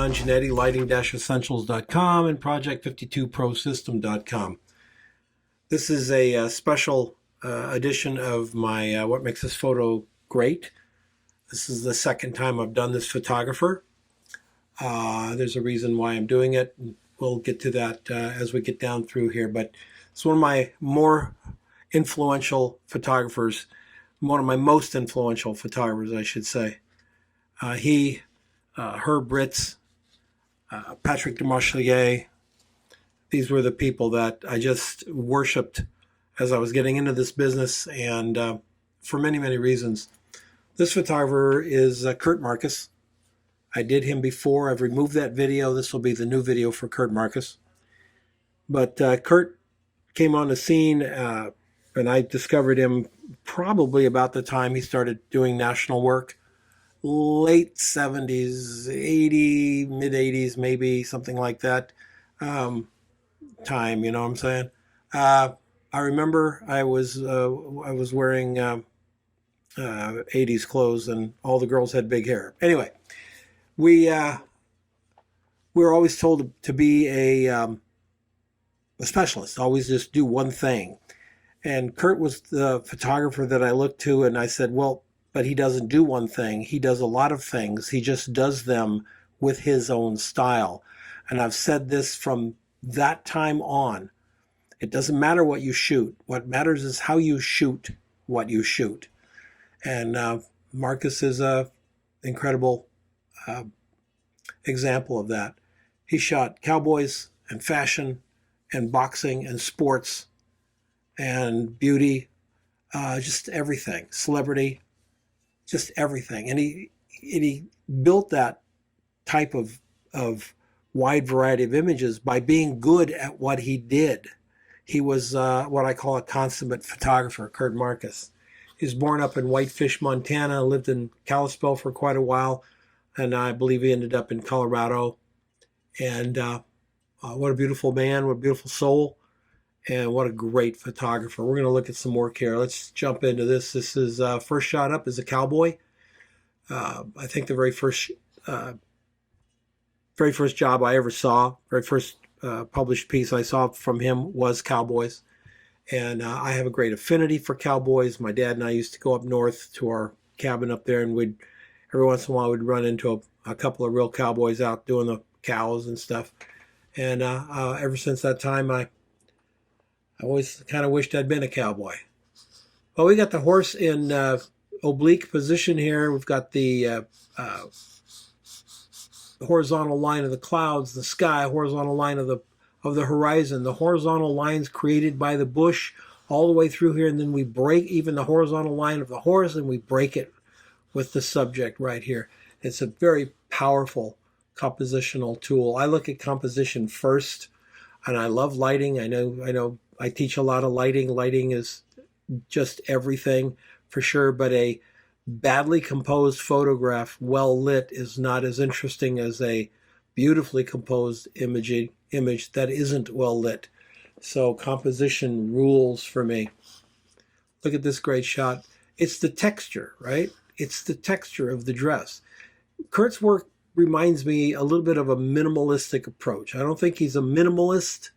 John Giannetti, lighting-essentials.com and project52prosystem.com. This is a special edition of my What Makes This Photo Great. This is the second time I've done this photographer. There's a reason why I'm doing it. We'll get to that as we get down through here, but it's one of my more influential photographers, one of my most influential photographers, I should say. Herb Ritz, Patrick Demarchelier, these were the people that I just worshipped as I was getting into this business, and for many, many reasons. This photographer is Kurt Markus. I did him before. I've removed that video. This will be the new video for Kurt Markus. But Kurt came on the scene, and I discovered him probably about the time he started doing national work. Late 70s, 80, mid 80s, maybe, something like that. Time, you know what I'm saying? I remember I was wearing 80s clothes, and all the girls had big hair. Anyway, we were always told to be a specialist, always just do one thing. And Kurt was the photographer that I looked to, and I said, well, but he doesn't do one thing. He does a lot of things. He just does them with his own style. And I've said this from that time on. It doesn't matter what you shoot. What matters is how you shoot what you shoot. And Markus is an incredible example of that. He shot cowboys and fashion and boxing and sports and beauty, just everything, celebrity, just everything. And he built that type of wide variety of images by being good at what he did. He was what I call a consummate photographer, Kurt Markus. He was born up in Whitefish, Montana, lived in Kalispell for quite a while, and I believe he ended up in Colorado. And what a beautiful man, what a beautiful soul, and what a great photographer. We're going to look at some work here. Let's jump into this. This is first shot up is a cowboy. I think the very first job I ever saw, very first published piece I saw from him was Cowboys. And I have a great affinity for cowboys. My dad and I used to go up north to our cabin up there, and we'd every once in a while we'd run into a couple of real cowboys out doing the cows and stuff. And ever since that time, I always kind of wished I'd been a cowboy. Well, we got the horse in oblique position here. We've got the horizontal line of the clouds, the sky, horizontal line of the horizon, the horizontal lines created by the bush all the way through here, and then we break even the horizontal line of the horse, and we break it with the subject right here. It's a very powerful compositional tool. I look at composition first, and I love lighting. I know I teach a lot of lighting. Lighting is just everything for sure, but a badly composed photograph, well lit, is not as interesting as a beautifully composed image that isn't well lit. So composition rules for me. Look at this great shot. It's the texture, right? It's the texture of the dress. Kurt's work reminds me a little bit of a minimalistic approach. I don't think he's a minimalist.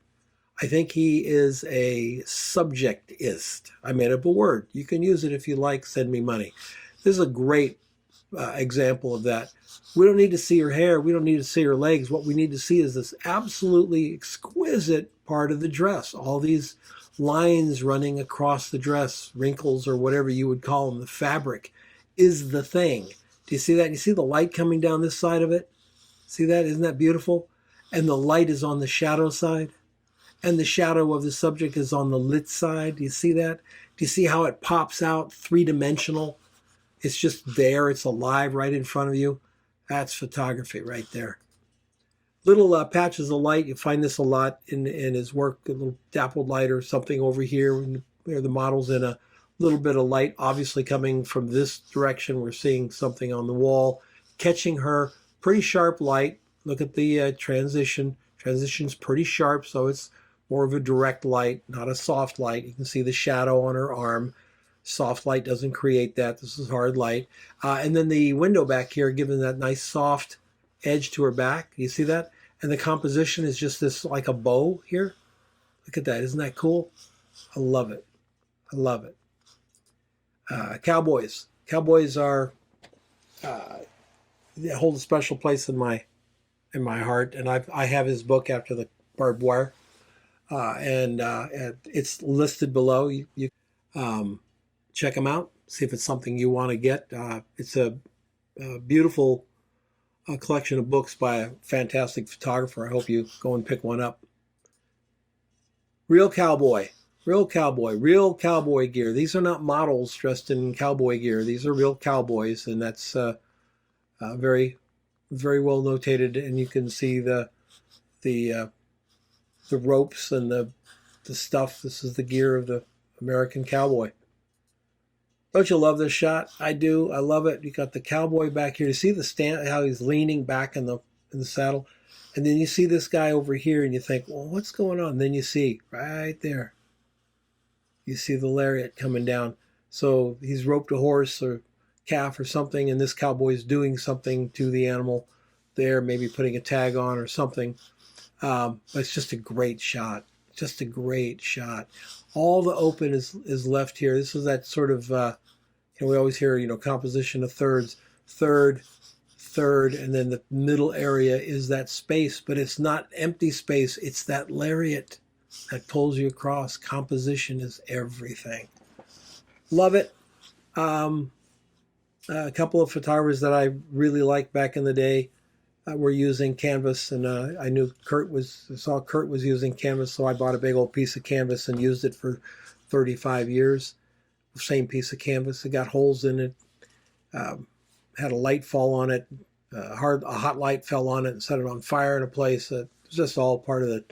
I think he is a subjectist. I made up a word. You can use it if you like. Send me money. This is a great example of that. We don't need to see her hair. We don't need to see her legs. What we need to see is this absolutely exquisite part of the dress. All these lines running across the dress, wrinkles or whatever you would call them, the fabric is the thing. Do you see that? You see the light coming down this side of it? See that? Isn't that beautiful? And the light is on the shadow side. And the shadow of the subject is on the lit side. Do you see that? Do you see how it pops out three-dimensional? It's just there. It's alive right in front of you. That's photography right there. Little patches of light. You find this a lot in his work, a little dappled light or something over here. Where the model's in a little bit of light, obviously coming from this direction. We're seeing something on the wall, catching her. Pretty sharp light. Look at the transition. Transition's pretty sharp, so it's more of a direct light, not a soft light. You can see the shadow on her arm. Soft light doesn't create that. This is hard light. And then the window back here, giving that nice soft edge to her back. You see that? And the composition is just this like a bow here. Look at that. Isn't that cool? I love it. I love it. Cowboys. Cowboys are they hold a special place in my heart, and I have his book After the Barbed Wire, and it's listed below. You check them out. See if it's something you want to get. It's a beautiful collection of books by a fantastic photographer. I hope you go and pick one up. Real cowboy. Real cowboy, real cowboy gear. These are not models dressed in cowboy gear. These are real cowboys, and that's very, very well notated. And you can see the ropes and the stuff. This is the gear of the American cowboy. Don't you love this shot? I do. I love it. You got the cowboy back here. You see the stand, how he's leaning back in the saddle, and then you see this guy over here, and you think, well, what's going on? And then you see right there. You see the lariat coming down. So he's roped a horse or calf or something, and this cowboy's doing something to the animal there, maybe putting a tag on or something. But it's just a great shot. Just a great shot. All the open is left here. This is that sort of, we always hear, composition of thirds. Third, and then the middle area is that space, but it's not empty space. It's that lariat that pulls you across. Composition is everything. Love it. A couple of photographers that I really liked back in the day were using canvas, and I saw Kurt was using canvas, so I bought a big old piece of canvas and used it for 35 years. Same piece of canvas. It got holes in it. Had a light fall on it. A hot light fell on it and set it on fire in a place. It was just all part of the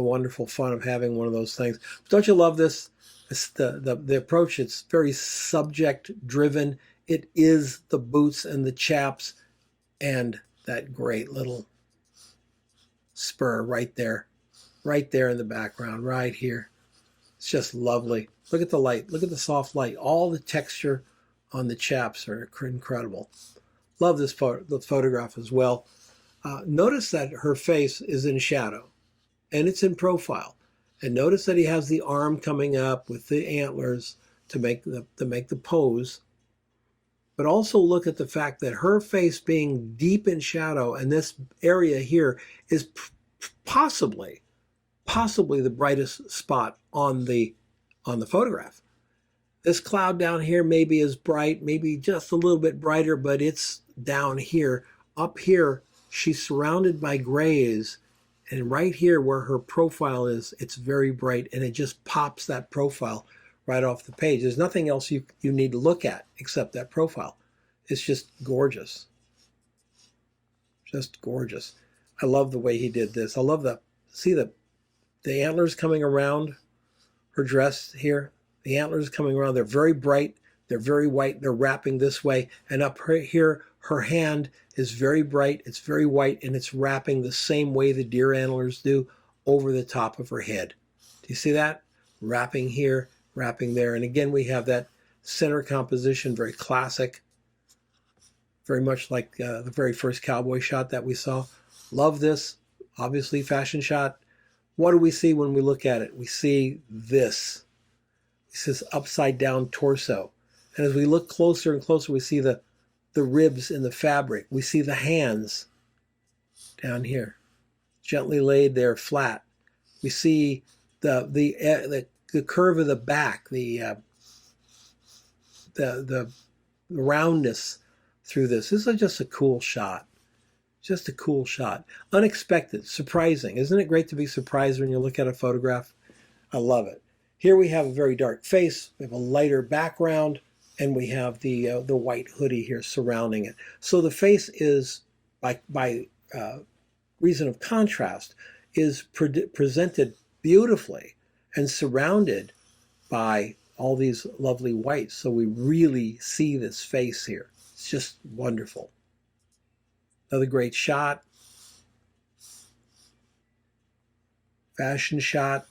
wonderful fun of having one of those things. But don't you love this? It's the approach. It's very subject driven. It is the boots and the chaps and that great little spur right there in the background, right here. It's just lovely. Look at the light. Look at the soft light. All the texture on the chaps are incredible. Love this the photograph as well. Notice that her face is in shadow, and it's in profile. And notice that he has the arm coming up with the antlers to make the pose. But also look at the fact that her face being deep in shadow, and this area here is possibly the brightest spot on the photograph. This cloud down here maybe is bright, maybe just a little bit brighter, but it's down here. Up here, she's surrounded by grays, and right here where her profile is, it's very bright, and it just pops that profile right off the page. There's nothing else you need to look at except that profile. It's just gorgeous. Just gorgeous. I love the way he did this. I love the antlers coming around her dress here. The antlers coming around. They're very bright. They're very white. They're wrapping this way. And up here, her hand is very bright. It's very white, and it's wrapping the same way the deer antlers do over the top of her head. Do you see that? Wrapping here, wrapping there. And again, we have that center composition, very classic. Very much like the very first cowboy shot that we saw. Love this. Obviously, fashion shot. What do we see when we look at it? We see this. This is upside down torso. And as we look closer and closer, we see the ribs in the fabric. We see the hands down here, gently laid there, flat. We see the curve of the back, the roundness through this. This is just a cool shot. Just a cool shot. Unexpected, surprising. Isn't it great to be surprised when you look at a photograph? I love it. Here we have a very dark face. We have a lighter background, and we have the white hoodie here surrounding it. So the face is, by reason of contrast, is presented beautifully and surrounded by all these lovely whites. So we really see this face here. It's just wonderful. Another great shot. Fashion shot.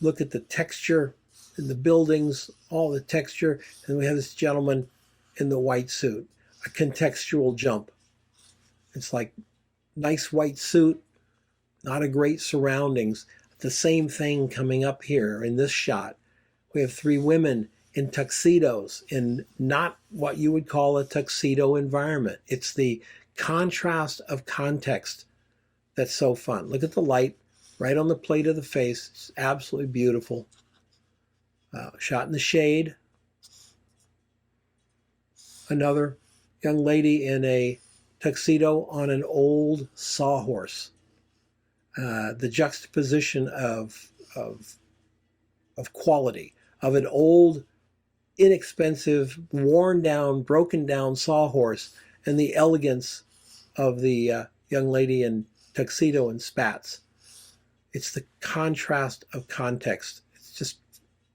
Look at the texture in the buildings, all the texture. And we have this gentleman in the white suit. A contextual jump. It's like nice white suit, not a great surroundings. The same thing coming up here in this shot. We have three women in tuxedos in not what you would call a tuxedo environment. It's the contrast of context that's so fun. Look at the light right on the plate of the face. It's absolutely beautiful. Shot in the shade. Another young lady in a tuxedo on an old sawhorse. The juxtaposition of quality of an old, inexpensive, worn down, broken down sawhorse, and the elegance of the young lady in tuxedo and spats. It's the contrast of context. It's just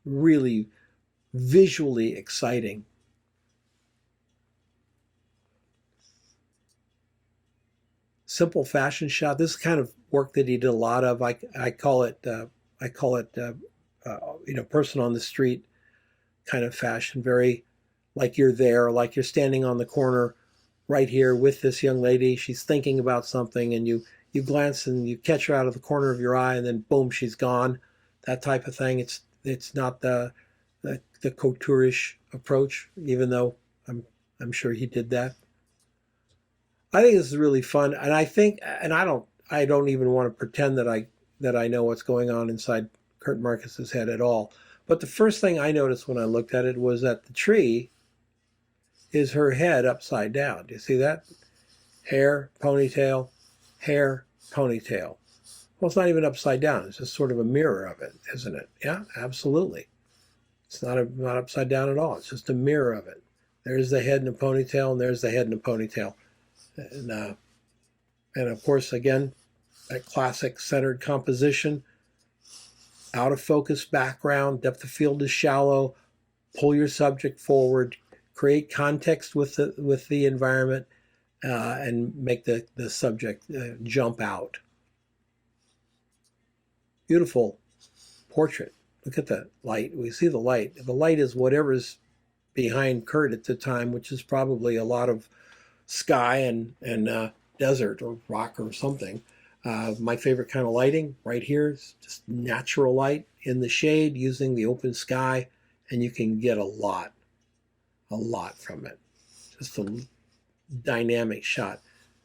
really visually exciting. Simple fashion shot. This is kind of work that he did a lot of. I call it person on the street kind of fashion. Very like you're there, like you're standing on the corner right here with this young lady. She's thinking about something, and you glance and you catch her out of the corner of your eye, and then boom, she's gone. That type of thing. It's not the couture-ish approach, even though I'm sure he did that. I think this is really fun, and I don't even want to pretend that I know what's going on inside Kurt Markus's head at all. But the first thing I noticed when I looked at it was that the tree is her head upside down. Do you see that? Hair, ponytail, hair, ponytail. Well, it's not even upside down. It's just sort of a mirror of it, isn't it? Yeah, absolutely. It's not upside down at all. It's just a mirror of it. There's the head in a ponytail, and there's the head in a ponytail. And of course, again, that classic centered composition, out of focus background, depth of field is shallow, pull your subject forward, create context with the environment, and make the subject jump out. Beautiful portrait. Look at the light. We see the light. The light is whatever's behind Kurt at the time, which is probably a lot of sky and desert or rock or something. My favorite kind of lighting right here is just natural light in the shade using the open sky, and you can get a lot from it. Just a dynamic shot.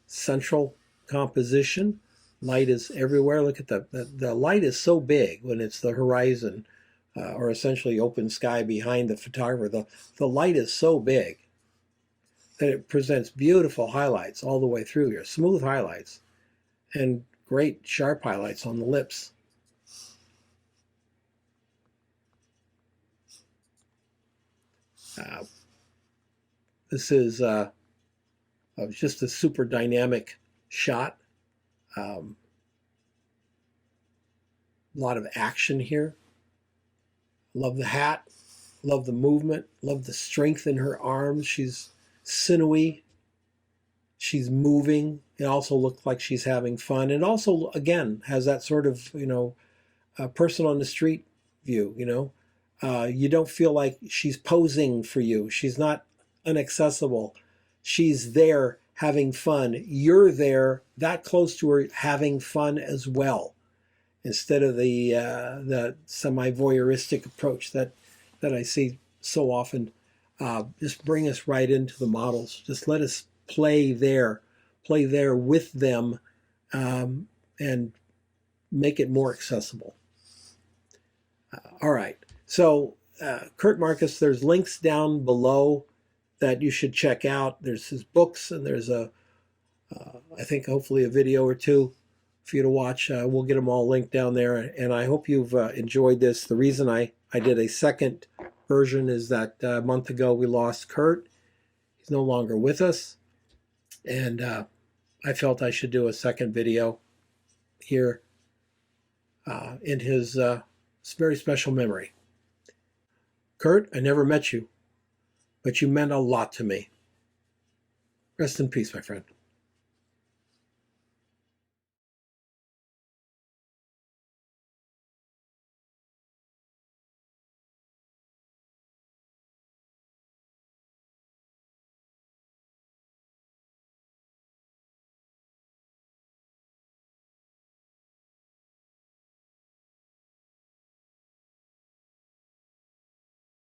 Central composition. Light is everywhere. Look at the light is so big when it's the horizon or essentially open sky behind the photographer. The light is so big that it presents beautiful highlights all the way through here, smooth highlights, and great sharp highlights on the lips. This is just a super dynamic shot. A lot of action here. Love the hat, love the movement, love the strength in her arms. She's sinewy, she's moving. It also looks like she's having fun. It also, again, has that sort of, person on the street view, you don't feel like she's posing for you. She's not inaccessible. She's there having fun. You're there that close to her having fun as well, instead of the semi-voyeuristic approach that I see so often. Just bring us right into the models. Just let us play there with them, and make it more accessible. All right. So Kurt Markus, there's links down below that you should check out. There's his books, and there's I think hopefully a video or two for you to watch. We'll get them all linked down there. And I hope you've enjoyed this. The reason I did a second version is that a month ago we lost Kurt. He's no longer with us. And I felt I should do a second video here in his very special memory. Kurt, I never met you, but you meant a lot to me. Rest in peace, my friend.